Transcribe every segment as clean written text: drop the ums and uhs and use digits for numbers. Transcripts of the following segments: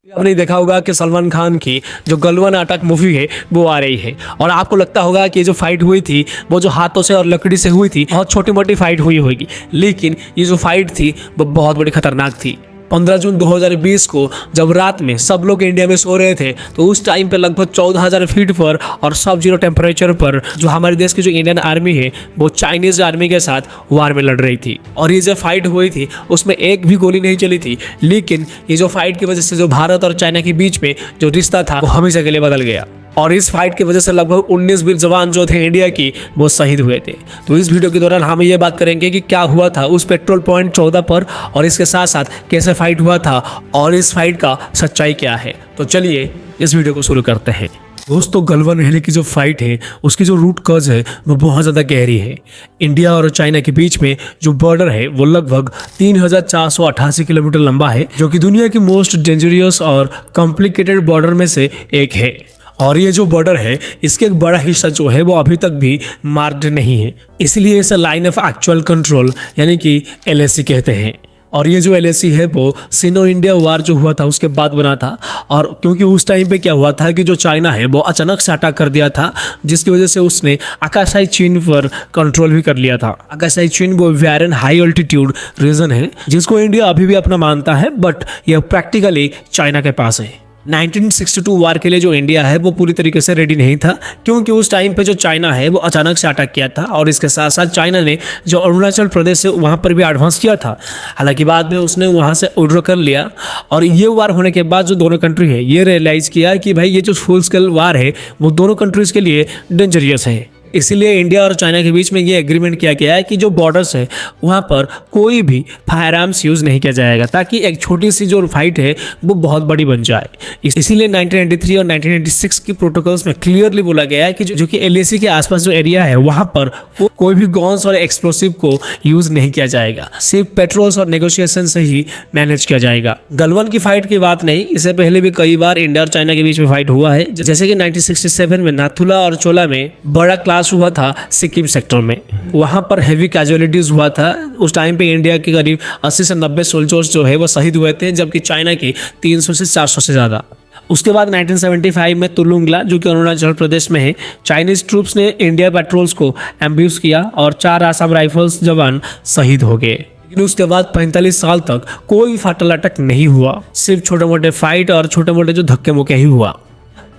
आपने देखा होगा कि सलमान खान की जो गलवन अटैक मूवी है वो आ रही है और आपको लगता होगा कि जो फाइट हुई थी वो जो हाथों से और लकड़ी से हुई थी बहुत छोटी मोटी फाइट हुई होगी, लेकिन ये जो फाइट थी वो बहुत बड़ी खतरनाक थी। 15 जून 2020 को जब रात में सब लोग इंडिया में सो रहे थे तो उस टाइम पे लगभग 14,000 फीट पर और सब जीरो टेम्परेचर पर जो हमारे देश की जो इंडियन आर्मी है वो चाइनीज आर्मी के साथ वार में लड़ रही थी। और ये जो फाइट हुई थी उसमें एक भी गोली नहीं चली थी, लेकिन ये जो फाइट की वजह से जो भारत और चाइना के बीच में जो रिश्ता था वो हमेशा के लिए बदल गया। और इस फाइट की वजह से लगभग 19 वीर जवान जो थे इंडिया की वो शहीद हुए थे। तो इस वीडियो के दौरान हम ये बात करेंगे कि क्या हुआ था उस पेट्रोल पॉइंट 14 पर और इसके साथ साथ कैसे फाइट हुआ था और इस फाइट का सच्चाई क्या है। तो चलिए इस वीडियो को शुरू करते हैं। दोस्तों, गलवान वैली की जो फाइट है उसकी जो रूट कॉज है वो बहुत ज़्यादा गहरी है। इंडिया और चाइना के बीच में जो बॉर्डर है वो लगभग 3,488 किलोमीटर लंबा है, जो कि दुनिया की मोस्ट डेंजरियस और कॉम्प्लिकेटेड बॉर्डर में से एक है। और ये जो बॉर्डर है इसके एक बड़ा हिस्सा जो है वो अभी तक भी मार्क्ड नहीं है, इसलिए इसे लाइन ऑफ एक्चुअल कंट्रोल यानी कि LAC कहते हैं। और ये जो LAC है वो सिनो इंडिया वार जो हुआ था उसके बाद बना था। और क्योंकि उस टाइम पे क्या हुआ था कि जो चाइना है वो अचानक से अटैक कर दिया था, जिसकी वजह से उसने आकाशाई चीन पर कंट्रोल भी कर लिया था। आकाशाई चीन वो वेरन हाई अल्टीट्यूड रीजन है जिसको इंडिया अभी भी अपना मानता है, बट यह प्रैक्टिकली चाइना के पास है। 1962 वार के लिए जो इंडिया है वो पूरी तरीके से रेडी नहीं था, क्योंकि उस टाइम पे जो चाइना है वो अचानक से अटैक किया था। और इसके साथ साथ चाइना ने जो अरुणाचल प्रदेश है वहाँ पर भी एडवांस किया था, हालांकि बाद में उसने वहाँ से विड्रॉ कर लिया। और ये वार होने के बाद जो दोनों कंट्री है ये रियलाइज़ किया कि भाई ये जो फुल स्केल वार है वो दोनों कंट्रीज़ के लिए डेंजरियस है। इसीलिए इंडिया और चाइना के बीच में ये एग्रीमेंट किया गया है कि जो बॉर्डर्स है वहाँ पर कोई भी फायर आर्म्स यूज़ नहीं किया जाएगा, ताकि एक छोटी सी जो फाइट है वो बहुत बड़ी बन जाए। इसीलिए 1993 और 1996 की प्रोटोकॉल्स में क्लियरली बोला गया है कि जो कि LAC के आसपास जो एरिया है वहाँ पर कोई भी गन्स और एक्सप्लोसिव को यूज़ नहीं किया जाएगा, सिर्फ पेट्रोल्स और नेगोशिएशन से ही मैनेज किया जाएगा। गलवान की फाइट की बात नहीं, इससे पहले भी कई बार इंडिया और चाइना के बीच में फाइट हुआ है, जैसे कि 1967 में नाथुला और चोला में बड़ा हुआ था सिक्किम सेक्टर में। वहां पर हेवी कैजुअलिटीज हुआ था। उस टाइम पे इंडिया के करीब 80 से 90 सोल्जर्स जो है वो शहीद हुए थे, जबकि चाइना के 300 से 400 से ज़्यादा। उसके बाद 1975 में तुलुंगला जो कि अरुणाचल प्रदेश में है, चाइनीज ट्रूप्स ने इंडिया पेट्रोल्स को एम्ब्यूज किया और 4 आसाम राइफल्स जवान शहीद हो गए। लेकिन उसके बाद 45 साल तक कोई फाटल अटैक नहीं हुआ, सिर्फ छोटे मोटे फाइट और छोटे मोटे जो धक्के मुक्के ही हुआ।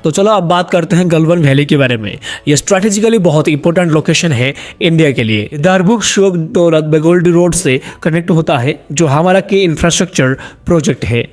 तो चलो अब बात करते हैं गलवान वैली के बारे में। यह स्ट्रैटेजिकली बहुत इंपॉर्टेंट लोकेशन है इंडिया के लिए। दारबुक शोक दौलत बेगोल्डी रोड से कनेक्ट होता है, जो हमारा की इंफ्रास्ट्रक्चर प्रोजेक्ट है।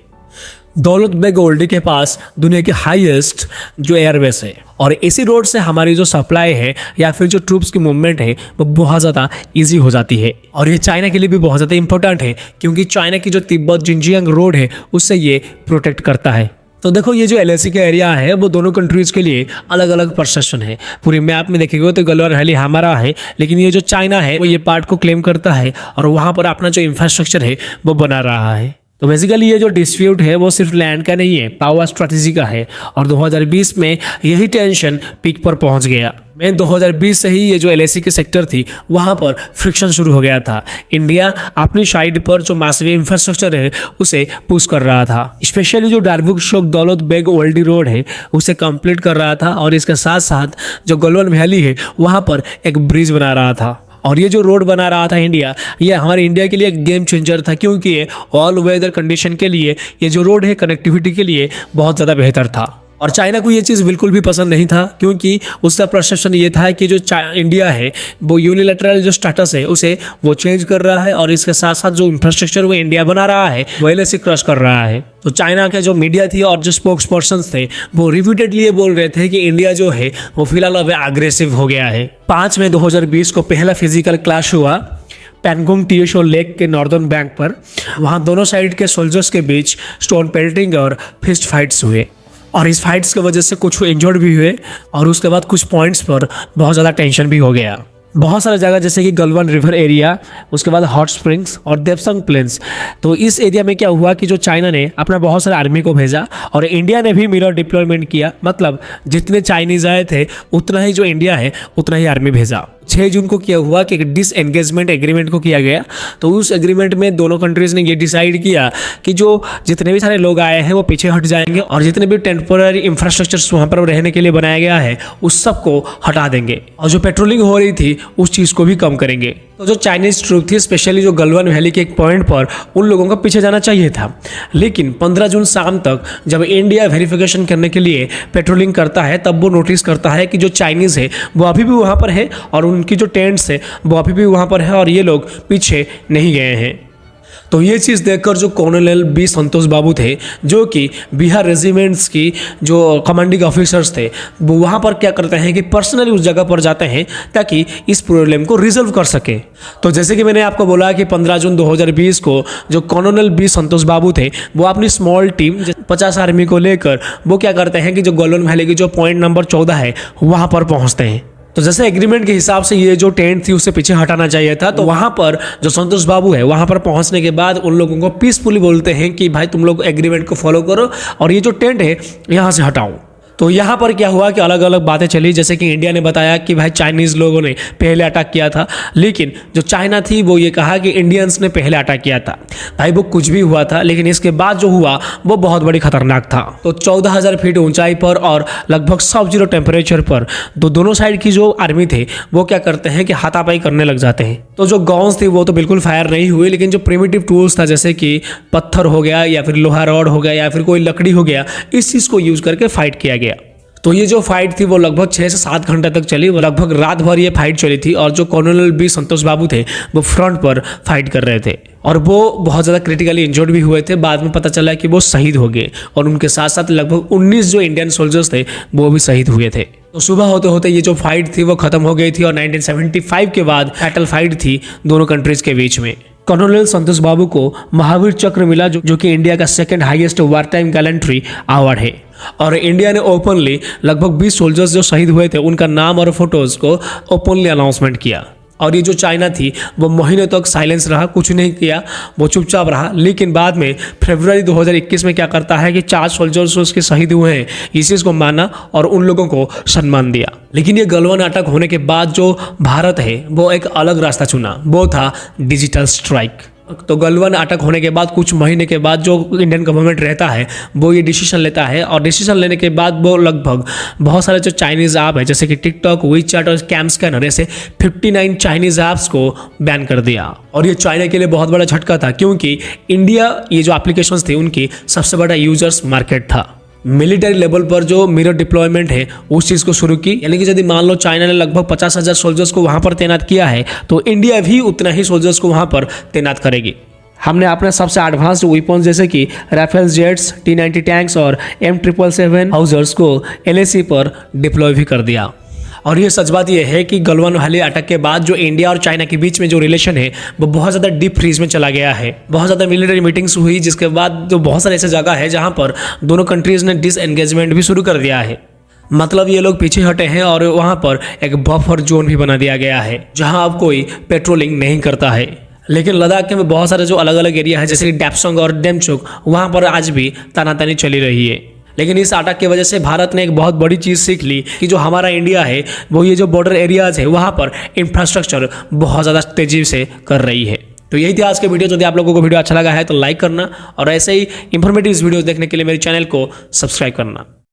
दौलत बेग ओल्डी के पास दुनिया के हाईएस्ट जो एयरवेस है, और इसी रोड से हमारी जो सप्लाई है या फिर जो ट्रूप्स की मूवमेंट है वो बहुत ज़्यादा इजी हो जाती है। और ये चाइना के लिए भी बहुत ज़्यादा इंपॉर्टेंट है, क्योंकि चाइना की जो तिब्बत जिंजियांग रोड है उससे ये प्रोटेक्ट करता है। तो देखो, ये जो LAC का एरिया है वो दोनों कंट्रीज़ के लिए अलग अलग परसेप्शन है। पूरी मैप में देखेंगे तो गलवान वैली हमारा है, लेकिन ये जो चाइना है वो ये पार्ट को क्लेम करता है और वहाँ पर अपना जो इंफ्रास्ट्रक्चर है वो बना रहा है। तो बेसिकली ये जो डिस्प्यूट है वो सिर्फ लैंड का नहीं है, पावर स्ट्रेटेजी का है। और 2020 में यही टेंशन पीक पर पहुंच गया। मैं 2020 से ही ये जो LAC की सेक्टर थी वहाँ पर फ्रिक्शन शुरू हो गया था। इंडिया अपनी साइड पर जो मासिव इंफ्रास्ट्रक्चर है उसे पुश कर रहा था, स्पेशली जो दारबुक शोक दौलत बेग ओल्डी रोड है उसे कंप्लीट कर रहा था। और इसके साथ साथ जो गलवान वैली है वहाँ पर एक ब्रिज बना रहा था। और ये जो रोड बना रहा था इंडिया, ये हमारे इंडिया के लिए एक गेम चेंजर था, क्योंकि ये ऑल वेदर कंडीशन के लिए ये जो रोड है कनेक्टिविटी के लिए बहुत ज़्यादा बेहतर था। और चाइना को ये चीज़ बिल्कुल भी पसंद नहीं था, क्योंकि उसका परसेप्शन ये था कि जो इंडिया है वो यूनिलैटरल जो स्टेटस है उसे वो चेंज कर रहा है, और इसके साथ साथ जो इंफ्रास्ट्रक्चर वो इंडिया बना रहा है वो LAC क्रश कर रहा है। तो चाइना के जो मीडिया थी और जो स्पोक्स पर्सन थे वो रिपीटेडली ये बोल रहे थे कि इंडिया जो है वो फिलहाल अब एग्रेसिव हो गया है। 5 मई 2020 को पहला फिजिकल क्लैश हुआ पैनगोंग TSO लेक के नॉर्दर्न बैंक पर। वहाँ दोनों साइड के सोल्जर्स के बीच स्टोन पेल्टिंग और फिस्ट फाइट्स हुए, और इस फाइट्स की वजह से कुछ इंजर्ड भी हुए। और उसके बाद कुछ पॉइंट्स पर बहुत ज़्यादा टेंशन भी हो गया। बहुत सारी जगह जैसे कि गलवान रिवर एरिया, उसके बाद हॉट स्प्रिंग्स और देवसंग प्लेन्स। तो इस एरिया में क्या हुआ कि जो चाइना ने अपना बहुत सारे आर्मी को भेजा और इंडिया ने भी मिरर डिप्लॉयमेंट किया, मतलब जितने चाइनीज आए थे उतना ही जो इंडिया है उतना ही आर्मी भेजा। 6 जून को क्या हुआ कि डिसएंगेजमेंट एग्रीमेंट को किया गया। तो उस एग्रीमेंट में दोनों कंट्रीज़ ने ये डिसाइड किया कि जो जितने भी सारे लोग आए हैं वो पीछे हट जाएंगे और जितने भी टेम्पोररी इंफ्रास्ट्रक्चर्स वहाँ पर रहने के लिए बनाया गया है उस सब को हटा देंगे और जो पेट्रोलिंग हो रही थी उस चीज़ को भी कम करेंगे। तो जो चाइनीज़ ट्रूप थी स्पेशली जो गलवान वैली के एक पॉइंट पर उन लोगों को पीछे जाना चाहिए था, लेकिन 15 जून शाम तक जब इंडिया वेरिफिकेशन करने के लिए पेट्रोलिंग करता है तब वो नोटिस करता है कि जो चाइनीज़ है वो अभी भी वहाँ पर है और उनकी जो टेंट्स है वो अभी भी वहाँ पर है और ये लोग पीछे नहीं गए हैं। तो ये चीज़ देखकर जो कॉर्नेल बी संतोष बाबू थे जो कि बिहार रेजिमेंट्स की जो कमांडिंग ऑफिसर्स थे वो वहाँ पर क्या करते हैं कि पर्सनली उस जगह पर जाते हैं ताकि इस प्रॉब्लम को रिजल्व कर सके। तो जैसे कि मैंने आपको बोला कि 15 जून 2020 को जो कॉर्नेल बी संतोष बाबू थे वो अपनी स्मॉल टीम 50 आर्मी को लेकर वो क्या करते हैं कि जो गलवान वैली की जो पॉइंट नंबर 14 है वहाँ पर पहुँचते हैं। तो जैसे एग्रीमेंट के हिसाब से ये जो टेंट थी उसे पीछे हटाना चाहिए था, तो वहाँ पर जो संतोष बाबू है वहाँ पर पहुँचने के बाद उन लोगों को पीसफुली बोलते हैं कि भाई तुम लोग एग्रीमेंट को फॉलो करो और ये जो टेंट है यहाँ से हटाओ। तो यहाँ पर क्या हुआ कि अलग अलग बातें चली, जैसे कि इंडिया ने बताया कि भाई चाइनीज़ लोगों ने पहले अटैक किया था, लेकिन जो चाइना थी वो ये कहा कि इंडियंस ने पहले अटैक किया था। भाई वो कुछ भी हुआ था लेकिन इसके बाद जो हुआ वो बहुत बड़ी खतरनाक था। तो 14,000 फीट ऊंचाई पर और लगभग सब जीरो टेम्परेचर पर तो दोनों साइड की जो आर्मी थे वो क्या करते हैं कि हाथापाई करने लग जाते हैं। तो जो गन्स थी वो तो बिल्कुल फायर नहीं हुई, लेकिन जो प्रिमिटिव टूल्स था जैसे कि पत्थर हो गया या फिर लोहा रॉड हो गया या फिर कोई लकड़ी हो गया, इस चीज़ को यूज़ करके फाइट किया गया। तो ये जो फाइट थी वो लगभग 6 से 7 घंटे तक चली, वो लगभग रात भर ये फाइट चली थी और जो कॉर्नेल बी संतोष बाबू थे वो फ्रंट पर फाइट कर रहे थे और वो बहुत ज़्यादा क्रिटिकली इंजर्ड भी हुए थे। बाद में पता चला कि वो शहीद हो गए और उनके साथ साथ लगभग 19 जो इंडियन सोल्जर्स थे वो भी शहीद हुए थे। तो सुबह होते होते ये जो फाइट थी वो खत्म हो गई थी और 1975 के बाद बैटल फाइट थी दोनों कंट्रीज के बीच में। कॉर्नेल संतोष बाबू को महावीर चक्र मिला जो कि इंडिया का second highest war time gallantry award है और इंडिया ने ओपनली लगभग 20 सोल्जर्स जो शहीद हुए थे उनका नाम और फोटोज को ओपनली अनाउंसमेंट किया। और ये जो चाइना थी वो महीनों तक साइलेंस रहा, कुछ नहीं किया, वो चुपचाप रहा। लेकिन बाद में फरवरी 2021 में क्या करता है कि 4 सोल्जर्स उसके शहीद हुए हैं, इस चीज़ को माना और उन लोगों को सम्मान दिया। लेकिन ये गलवान अटैक होने के बाद जो भारत है वो एक अलग रास्ता चुना, वो था डिजिटल स्ट्राइक। तो गलवान अटैक होने के बाद कुछ महीने के बाद जो इंडियन गवर्नमेंट रहता है वो ये डिसीजन लेता है और डिसीजन लेने के बाद वो लगभग बहुत सारे जो चाइनीज़ ऐप है जैसे कि टिकटॉक, वीचैट और कैम स्कैनर ऐसे 59 चाइनीज़ ऐप्स को बैन कर दिया। और ये चाइना के लिए बहुत बड़ा झटका था क्योंकि इंडिया ये जो एप्लीकेशंस थी उनकी सबसे बड़ा यूजर्स मार्केट था। मिलिट्री लेवल पर जो मिरर डिप्लॉयमेंट है उस चीज़ को शुरू की, यानी कि यदि मान लो चाइना ने लगभग 50,000 सोल्जर्स को वहाँ पर तैनात किया है तो इंडिया भी उतना ही सोल्जर्स को वहाँ पर तैनात करेगी। हमने अपने सबसे एडवांस्ड वेपन्स जैसे कि राइफल जेट्स, T-90 टैंक्स और M777 हाउजर्स को LAC पर डिप्लॉय भी कर दिया। और ये सच बात ये है कि गलवान वैली अटैक के बाद जो इंडिया और चाइना के बीच में जो रिलेशन है वो बहुत ज़्यादा डीप फ्रीज में चला गया है। बहुत ज़्यादा मिलिट्री मीटिंग्स हुई जिसके बाद जो बहुत सारे ऐसे जगह है जहाँ पर दोनों कंट्रीज़ ने डिसएंगेजमेंट भी शुरू कर दिया है। मतलब ये लोग पीछे हटे हैं और वहाँ पर एक बफर जोन भी बना दिया गया है जहाँ अब कोई पेट्रोलिंग नहीं करता है। लेकिन लद्दाख के में बहुत सारे जो अलग अलग एरिया है जैसे कि डेप्सोंग और डेमचोक, वहाँ पर आज भी तानातानी चली रही है। लेकिन इस अटैक की वजह से भारत ने एक बहुत बड़ी चीज़ सीख ली कि जो हमारा इंडिया है वो ये जो बॉर्डर एरियाज है वहाँ पर इंफ्रास्ट्रक्चर बहुत ज़्यादा तेज़ी से कर रही है। तो यही थी आज के वीडियो। यदि आप लोगों को वीडियो अच्छा लगा है तो लाइक करना और ऐसे ही इंफॉर्मेटिव वीडियोस देखने के लिए मेरे चैनल को सब्सक्राइब करना।